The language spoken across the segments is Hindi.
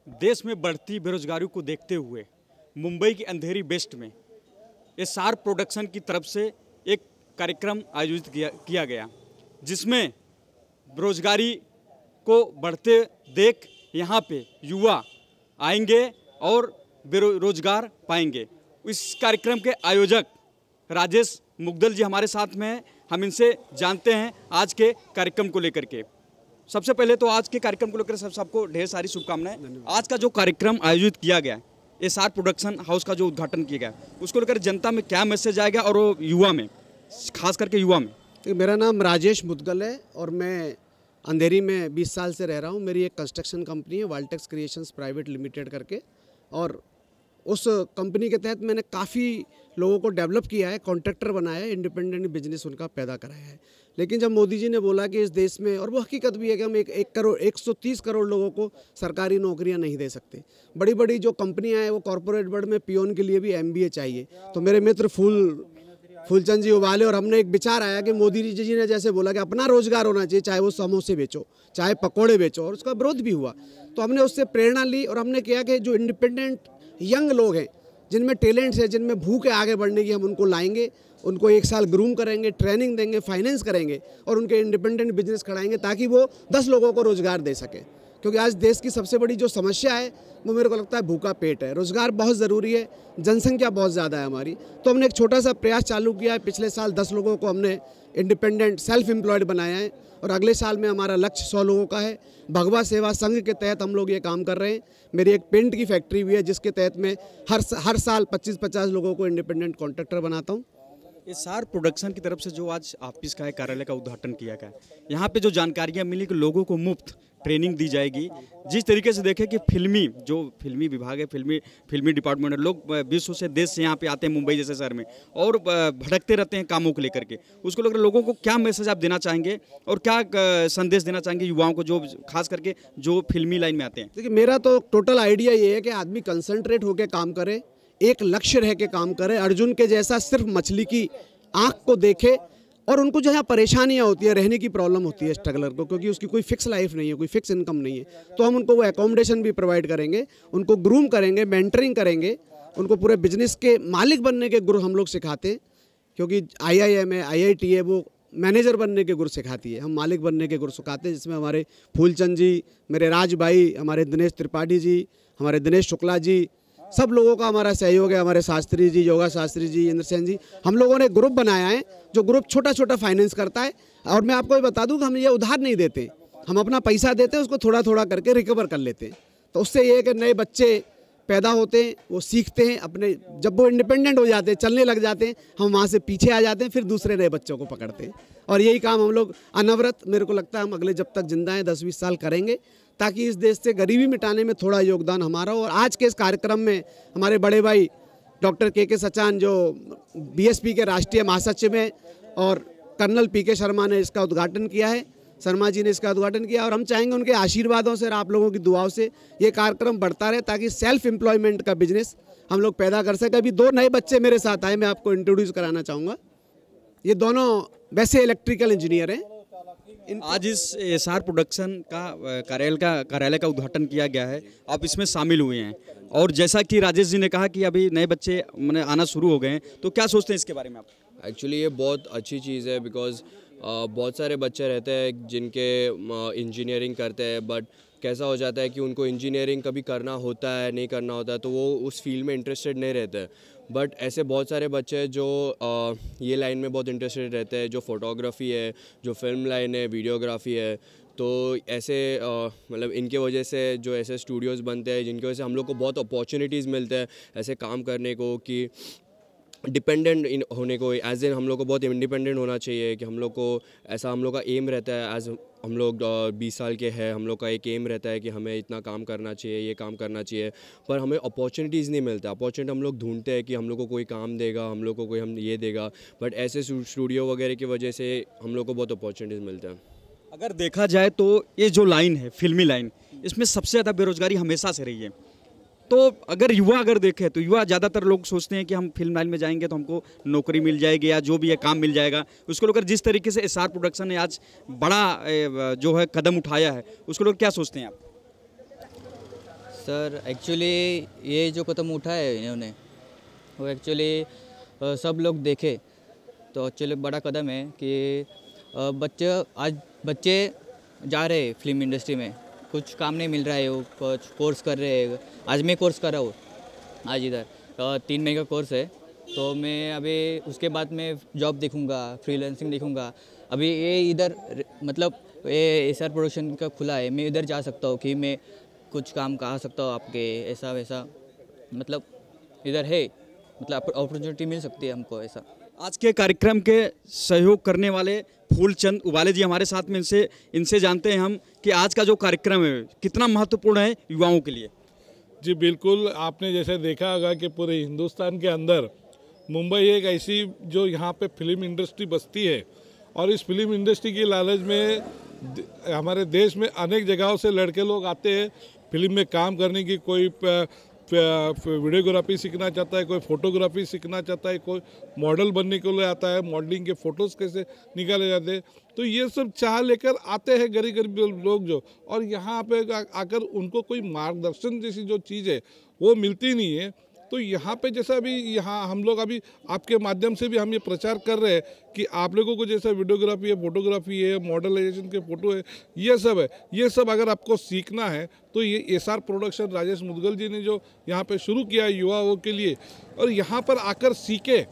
देश में बढ़ती बेरोजगारी को देखते हुए मुंबई की अंधेरी वेस्ट में एसआर प्रोडक्शन की तरफ से एक कार्यक्रम आयोजित किया गया, जिसमें बेरोजगारी को बढ़ते देख यहाँ पे युवा आएंगे और बेरोजगार पाएंगे। इस कार्यक्रम के आयोजक राजेश मुगदल जी हमारे साथ में हैं। हम इनसे जानते हैं आज के कार्यक्रम को लेकर के। सबसे पहले तो आज के कार्यक्रम को लेकर सबको ढेर सारी शुभकामनाएं। आज का जो कार्यक्रम आयोजित किया गया, एसआर प्रोडक्शन हाउस का जो उद्घाटन किया गया, उसको लेकर जनता में क्या मैसेज आएगा और वो युवा में, खास करके युवा में? मेरा नाम राजेश मुदगल है और मैं अंधेरी में 20 साल से रह रहा हूँ। मेरी एक कंस्ट्रक्शन कंपनी है वाल्टेक्स क्रिएशंस प्राइवेट लिमिटेड करके, और उस कंपनी के तहत मैंने काफ़ी लोगों को डेवलप किया है, कॉन्ट्रैक्टर बनाया है, इंडिपेंडेंट बिजनेस उनका पैदा कराया है। लेकिन जब मोदी जी ने बोला कि इस देश में, और वो हकीकत भी है कि हम 130 करोड़ लोगों को सरकारी नौकरियां नहीं दे सकते, बड़ी बड़ी जो कंपनियां हैं वो कॉरपोरेट वर्ल्ड में पियोन के लिए भी MBA चाहिए। तो मेरे मित्र फूलचंद जी उबाले और हमने एक विचार आया कि मोदी जी ने जैसे बोला कि अपना रोजगार होना चाहिए, चाहे वो समोसे बेचो, चाहे पकोड़े बेचो, और उसका विरोध भी हुआ। तो हमने उससे प्रेरणा ली और हमने किया कि जो इंडिपेंडेंट यंग लोग हैं, जिनमें टैलेंट्स है, जिनमें भूख है आगे बढ़ने की, हम उनको लाएंगे, उनको 1 साल ग्रूम करेंगे, ट्रेनिंग देंगे, फाइनेंस करेंगे और उनके इंडिपेंडेंट बिजनेस खड़ाएंगे ताकि वो 10 लोगों को रोजगार दे सके। क्योंकि आज देश की सबसे बड़ी जो समस्या है वो मेरे को लगता है भूखा पेट है। रोजगार बहुत ज़रूरी है, जनसंख्या बहुत ज़्यादा है हमारी। तो हमने एक छोटा सा प्रयास चालू किया है। पिछले साल 10 लोगों को हमने इंडिपेंडेंट सेल्फ एम्प्लॉयड बनाया है और अगले साल में हमारा लक्ष्य 100 लोगों का है। भगवा सेवा संघ के तहत हम लोग ये काम कर रहे हैं। मेरी एक पेंट की फैक्ट्री भी है जिसके तहत मैं हर साल 25-50 लोगों को इंडिपेंडेंट कॉन्ट्रैक्टर बनाता हूँ। एसआर प्रोडक्शन की तरफ से जो आज ऑफिस का है, कार्यालय का उद्घाटन किया गया, यहाँ पे जो जानकारियाँ मिली कि लोगों को मुफ्त ट्रेनिंग दी जाएगी। जिस तरीके से देखें कि फिल्मी विभाग है, फिल्मी डिपार्टमेंट है, लोग विश्व से, देश से यहाँ पे आते हैं मुंबई जैसे शहर में और भटकते रहते हैं कामों को लेकर के। उसको लेकर लोगों को क्या मैसेज आप देना चाहेंगे और क्या संदेश देना चाहेंगे युवाओं को, जो खास करके जो फिल्मी लाइन में आते हैं? देखिए, मेरा तो टोटल आइडिया ये है कि आदमी कंसंट्रेट होकर काम करे, एक लक्ष्य रह के काम करे, अर्जुन के जैसा सिर्फ मछली की आंख को देखे। और उनको जो है परेशानियां होती है, रहने की प्रॉब्लम होती है स्ट्रगलर को, क्योंकि उसकी कोई फिक्स लाइफ नहीं है, कोई फिक्स इनकम नहीं है। तो हम उनको वो एकोमोडेशन भी प्रोवाइड करेंगे, उनको ग्रूम करेंगे, मेंटरिंग करेंगे, उनको पूरे बिजनेस के मालिक बनने के गुर हम लोग सिखाते हैं। क्योंकि IIM है, IIT है, वो मैनेजर बनने के गुर सिखाती है, हम मालिक बनने के गुर सिखाते हैं। जिसमें हमारे फूलचंद जी, मेरे राज भाई, हमारे दिनेश त्रिपाठी जी, हमारे दिनेश शुक्ला जी, सब लोगों का हमारा सहयोग है। हमारे शास्त्री जी, योगा शास्त्री जी, इंद्र सेन जी, हम लोगों ने ग्रुप बनाया है जो ग्रुप छोटा छोटा फाइनेंस करता है। और मैं आपको ये बता दूं कि हम ये उधार नहीं देते, हम अपना पैसा देते हैं, उसको थोड़ा थोड़ा करके रिकवर कर लेते हैं। तो उससे ये है कि नए बच्चे पैदा होते हैं, वो सीखते हैं अपने, जब वो इंडिपेंडेंट हो जाते हैं, चलने लग जाते हैं, हम वहाँ से पीछे आ जाते हैं, फिर दूसरे नए बच्चों को पकड़ते हैं। और यही काम हम लोग अनवरत, मेरे को लगता है हम अगले जब तक जिंदा हैं 10-20 साल करेंगे, ताकि इस देश से गरीबी मिटाने में थोड़ा योगदान हमारा हो। और आज के इस कार्यक्रम में हमारे बड़े भाई डॉक्टर के सचान, जो BSP के राष्ट्रीय महासचिव हैं, और कर्नल PK शर्मा ने इसका उद्घाटन किया है, शर्मा जी ने इसका उद्घाटन किया। और हम चाहेंगे उनके आशीर्वादों से और आप लोगों की दुआओं से ये कार्यक्रम बढ़ता रहे, ताकि सेल्फ एम्प्लॉयमेंट का बिजनेस हम लोग पैदा कर सकें। अभी 2 नए बच्चे मेरे साथ आए, मैं आपको इंट्रोड्यूस कराना चाहूँगा। ये दोनों वैसे इलेक्ट्रिकल इंजीनियर हैं। आज इस एसआर प्रोडक्शन का कार्यालय का उद्घाटन किया गया है, आप इसमें शामिल हुए हैं। और जैसा कि राजेश जी ने कहा कि अभी नए बच्चे आना शुरू हो गए हैं, तो क्या सोचते हैं इसके बारे में आप? एक्चुअली ये बहुत अच्छी चीज़ है, बिकॉज़ बहुत सारे बच्चे रहते हैं जिनके इंजीनियरिंग करते हैं, बट कैसा हो जाता है कि उनको इंजीनियरिंग कभी करना होता है, नहीं करना होता है, तो वो उस फील्ड में इंटरेस्टेड नहीं रहते हैं। बट ऐसे बहुत सारे बच्चे हैं जो ये लाइन में बहुत इंटरेस्टेड रहते हैं, जो फोटोग्राफी है, जो फिल्म लाइन है, वीडियोग्राफी है। तो ऐसे मतलब इनके वजह से जो ऐसे स्टूडियोज़ बनते हैं, जिनकी वजह से हम लोग को बहुत अपॉर्चुनिटीज़ मिलते हैं ऐसे काम करने को, कि डिपेंडेंट होने को, एज इन हम लोग को बहुत इंडिपेंडेंट होना चाहिए। कि हम लोग को ऐसा, हम लोग का एम रहता है, एज हम लोग 20 साल के हैं, हम लोग का एक एम रहता है कि हमें इतना काम करना चाहिए, ये काम करना चाहिए, पर हमें अपॉर्चुनिटीज़ नहीं मिलता। अपॉर्चुनिटी हम लोग ढूंढते हैं कि हम लोग को कोई काम देगा, हम लोग को कोई हम ये देगा, बट ऐसे स्टूडियो वगैरह की वजह से हम लोग को बहुत अपॉर्चुनिटीज़ मिलते हैं। अगर देखा जाए तो ये जो लाइन है, फिल्मी लाइन, इसमें सबसे ज़्यादा बेरोजगारी हमेशा से रही है। तो अगर युवा देखें तो युवा ज़्यादातर लोग सोचते हैं कि हम फिल्म लाइन में जाएंगे तो हमको नौकरी मिल जाएगी या जो भी है काम मिल जाएगा। उसको लेकर जिस तरीके से एसआर प्रोडक्शन ने आज बड़ा जो है कदम उठाया है, उसको लेकर क्या सोचते हैं आप? सर एक्चुअली ये जो कदम उठाया है इन्होंने वो एक्चुअली सब लोग देखे तो एक्चुअली बड़ा कदम है कि बच्चे जा रहे हैं फिल्म इंडस्ट्री में, कुछ काम नहीं मिल रहा है, वो कुछ कोर्स कर रहे हैं। आज मैं कोर्स कर रहा हूँ, आज इधर 3 महीने का कोर्स है, तो मैं अभी उसके बाद मैं जॉब देखूँगा, फ्रीलांसिंग देखूँगा। अभी ये इधर मतलब ये एसआर प्रोडक्शन का खुला है, मैं इधर जा सकता हूँ कि मैं कुछ काम करा सकता हूँ आपके, ऐसा वैसा मतलब इधर है, मतलब अपॉर्चुनिटी मिल सकती है हमको ऐसा। आज के कार्यक्रम के सहयोग करने वाले फूलचंद उबाले जी हमारे साथ में, इनसे जानते हैं हम कि आज का जो कार्यक्रम है कितना महत्वपूर्ण है युवाओं के लिए। जी बिल्कुल, आपने जैसे देखा होगा कि पूरे हिंदुस्तान के अंदर मुंबई एक ऐसी जो यहाँ पे फिल्म इंडस्ट्री बसती है, और इस फिल्म इंडस्ट्री की लालच में हमारे देश में अनेक जगहों से लड़के लोग आते हैं फिल्म में काम करने की। कोई वीडियोग्राफी सीखना चाहता है, कोई फोटोग्राफी सीखना चाहता है, कोई मॉडल बनने के लिए आता है, मॉडलिंग के फ़ोटोज़ कैसे निकाले जाते हैं। तो ये सब चाह लेकर आते हैं गरीब गरीब लोग जो, और यहाँ पे आकर उनको कोई मार्गदर्शन जैसी जो चीज़ है वो मिलती नहीं है। तो यहाँ पे जैसा अभी यहाँ हम लोग अभी आपके माध्यम से भी हम ये प्रचार कर रहे हैं कि आप लोगों को जैसा वीडियोग्राफी है, फोटोग्राफी है, मॉडलाइजेशन के फ़ोटो है, ये सब है, ये सब अगर आपको सीखना है तो ये एसआर प्रोडक्शन राजेश मुदगल जी ने जो यहाँ पे शुरू किया है युवाओं के लिए, और यहाँ पर आकर सीखे,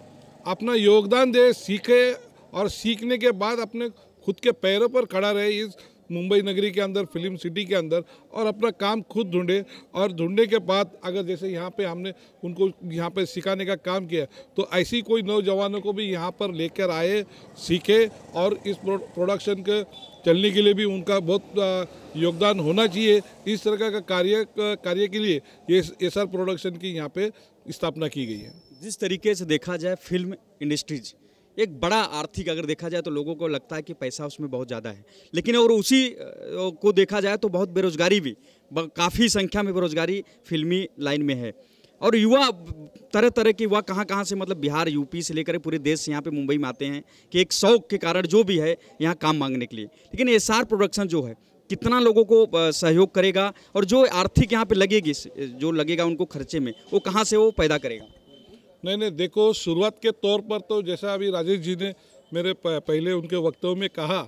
अपना योगदान दे, सीखे, और सीखने के बाद अपने खुद के पैरों पर खड़ा रहे इस मुंबई नगरी के अंदर, फिल्म सिटी के अंदर, और अपना काम खुद ढूंढे। और ढूंढने के बाद अगर जैसे यहाँ पे हमने उनको यहाँ पे सिखाने का काम किया, तो ऐसी कोई नौजवानों को भी यहाँ पर लेकर आए, सीखे, और इस प्रोडक्शन के चलने के लिए भी उनका बहुत योगदान होना चाहिए। इस तरह का कार्य के लिए ये एसआर प्रोडक्शन की यहाँ पे स्थापना की गई है। जिस तरीके से देखा जाए फिल्म इंडस्ट्रीज एक बड़ा आर्थिक, अगर देखा जाए तो लोगों को लगता है कि पैसा उसमें बहुत ज़्यादा है, लेकिन और उसी को देखा जाए तो बहुत बेरोजगारी भी, काफ़ी संख्या में बेरोजगारी फिल्मी लाइन में है। और युवा तरह तरह के युवा कहाँ से, मतलब बिहार, यूपी से लेकर पूरे देश से यहाँ पे मुंबई में आते हैं कि एक शौक के कारण जो भी है यहाँ काम मांगने के लिए। लेकिन एसआर प्रोडक्शन जो है कितना लोगों को सहयोग करेगा, और जो आर्थिक यहाँ पे लगेगी, जो लगेगा उनको खर्चे में, वो कहाँ से वो पैदा करेगा? नहीं, देखो, शुरुआत के तौर पर तो जैसा अभी राजेश जी ने मेरे पहले उनके वक्तव्य में कहा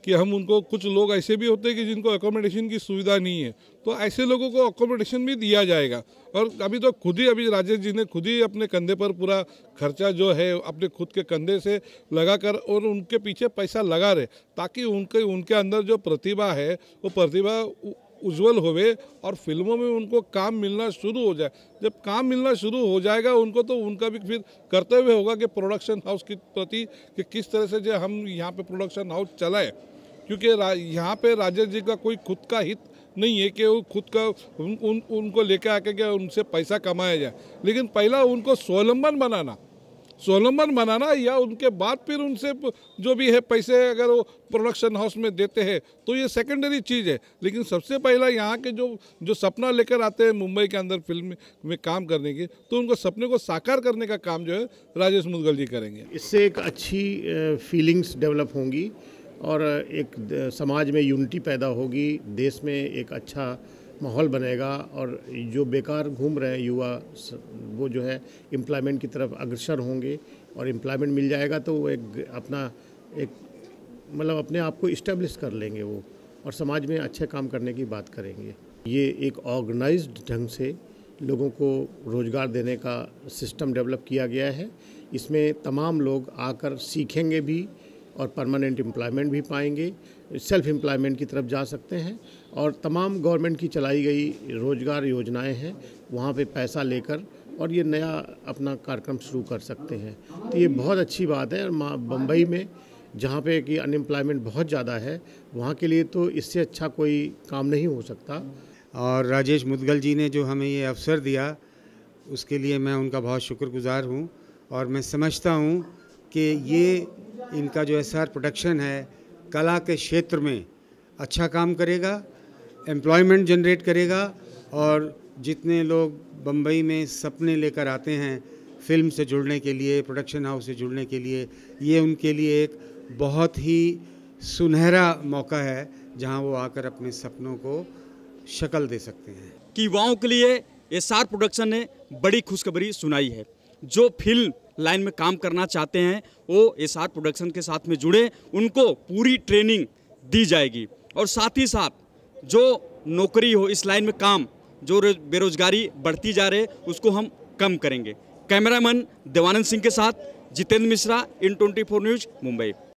कि हम उनको, कुछ लोग ऐसे भी होते हैं कि जिनको अकोमोडेशन की सुविधा नहीं है, तो ऐसे लोगों को अकोमोडेशन भी दिया जाएगा। और अभी तो अभी राजेश जी ने खुद ही अपने कंधे पर पूरा खर्चा जो है अपने खुद के कंधे से लगाकर और उनके पीछे पैसा लगा रहे, ताकि उनके अंदर जो प्रतिभा है वो प्रतिभा उज्जवल होवे और फिल्मों में उनको काम मिलना शुरू हो जाए। जब काम मिलना शुरू हो जाएगा उनको, तो उनका भी फिर कर्तव्य होगा कि प्रोडक्शन हाउस के प्रति कि किस तरह से जो हम यहाँ पे प्रोडक्शन हाउस चलाए, क्योंकि यहाँ पे राजेश जी का कोई खुद का हित नहीं है कि वो खुद का उनको लेकर आके क्या उनसे पैसा कमाया जाए, लेकिन पहला उनको स्वावलंबन बनाना या उनके बाद फिर उनसे जो भी है पैसे अगर वो प्रोडक्शन हाउस में देते हैं तो ये सेकेंडरी चीज़ है। लेकिन सबसे पहला यहाँ के जो सपना लेकर आते हैं मुंबई के अंदर फिल्म में काम करने की, तो उनको सपने को साकार करने का काम जो है राजेश मुदगल जी करेंगे। इससे एक अच्छी फीलिंग्स डेवलप होंगी और एक समाज में यूनिटी पैदा होगी, देश में एक अच्छा माहौल बनेगा, और जो बेकार घूम रहे हैं युवा वो जो है एम्प्लॉयमेंट की तरफ अग्रसर होंगे, और एम्प्लॉयमेंट मिल जाएगा तो वो मतलब अपने आप को इस्टेब्लिश कर लेंगे वो, और समाज में अच्छे काम करने की बात करेंगे। ये एक ऑर्गेनाइज्ड ढंग से लोगों को रोज़गार देने का सिस्टम डेवलप किया गया है। इसमें तमाम लोग आकर सीखेंगे भी और परमानेंट एम्प्लॉयमेंट भी पाएंगे, सेल्फ एम्प्लॉयमेंट की तरफ जा सकते हैं, और तमाम गवर्नमेंट की चलाई गई रोज़गार योजनाएं हैं वहाँ पे पैसा लेकर और ये नया अपना कार्यक्रम शुरू कर सकते हैं। तो ये बहुत अच्छी बात है। बम्बई में जहाँ पे कि अनएम्प्लॉयमेंट बहुत ज़्यादा है, वहाँ के लिए तो इससे अच्छा कोई काम नहीं हो सकता। और राजेश मुदगल जी ने जो हमें ये अवसर दिया उसके लिए मैं उनका बहुत शुक्रगुजार हूँ, और मैं समझता हूँ कि ये इनका जो एसआर प्रोडक्शन है कला के क्षेत्र में अच्छा काम करेगा, एम्प्लॉयमेंट जनरेट करेगा, और जितने लोग बम्बई में सपने लेकर आते हैं फिल्म से जुड़ने के लिए, प्रोडक्शन हाउस से जुड़ने के लिए, ये उनके लिए एक बहुत ही सुनहरा मौका है जहां वो आकर अपने सपनों को शक्ल दे सकते हैं। कि युवाओं के लिए एसआर प्रोडक्शन ने बड़ी खुशखबरी सुनाई है। जो फिल्म लाइन में काम करना चाहते हैं वो एसआर प्रोडक्शन के साथ में जुड़े, उनको पूरी ट्रेनिंग दी जाएगी और साथ ही साथ जो नौकरी हो इस लाइन में काम, जो बेरोजगारी बढ़ती जा रही है उसको हम कम करेंगे। कैमरामैन देवानंद सिंह के साथ जितेंद्र मिश्रा, इन 24 न्यूज़, मुंबई।